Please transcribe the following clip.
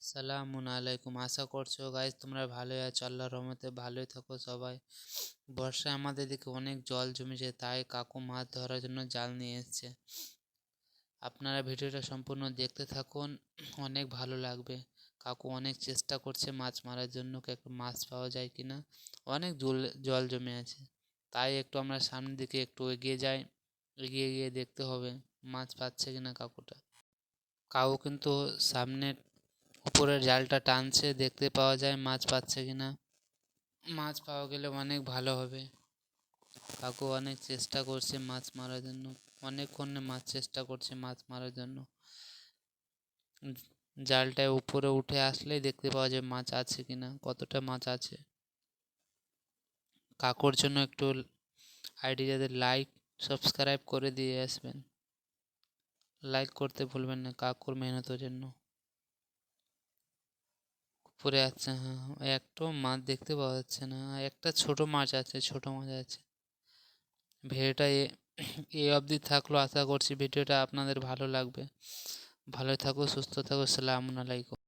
সালামুন আলাইকুম। আশা করছো গাইজ তোমরা ভালোই আছো, আল্লাহর রহমতে ভালোই থাকো সবাই। বর্ষায় আমাদের দিকে অনেক জল জমেছে, তাই কাকু মাছ ধরার জন্য জাল নিয়ে এসেছে। আপনারা ভিডিওটা সম্পূর্ণ দেখতে থাকুন, অনেক ভালো লাগবে। কাকু অনেক চেষ্টা করছে মাছ মারার জন্য, একটু মাছ পাওয়া যায় কিনা। অনেক জল জমে আছে, তাই একটু আমরা সামনের দিকে একটু এগিয়ে যাই। এগিয়ে গিয়ে দেখতে হবে মাছ পাচ্ছে কিনা কাকুটা। কাকু কিন্তু সামনের উপরের জালটা টানছে, দেখতে পাওয়া যায় মাছ পাচ্ছে কিনা। মাছ পাওয়া গেলে অনেক ভালো হবে। কাকু অনেক চেষ্টা করছে মাছ মারার জন্য, অনেকক্ষণে মাছ চেষ্টা করছে মাছ মারার জন্য। জালটায় উপরে উঠে আসলেই দেখতে পাওয়া যায় মাছ আছে কিনা, কতটা মাছ আছে। কাকুর জন্য একটু আইডি যাদের লাইক সাবস্ক্রাইব করে দিয়ে আসবেন, লাইক করতে ভুলবেন না কাকুর মেহনতের জন্য। উপরে আছে, হ্যাঁ একটাও মাছ দেখতে পাওয়া যাচ্ছে না, একটা ছোট মাছ আছে, ছোট মাছ আছে। ভিডিওটা এই অবধি থাকলো, আশা করছি ভিডিওটা আপনাদের ভালো লাগবে। ভালো থাকো, সুস্থ থাকো, সালামু আলাইকুম।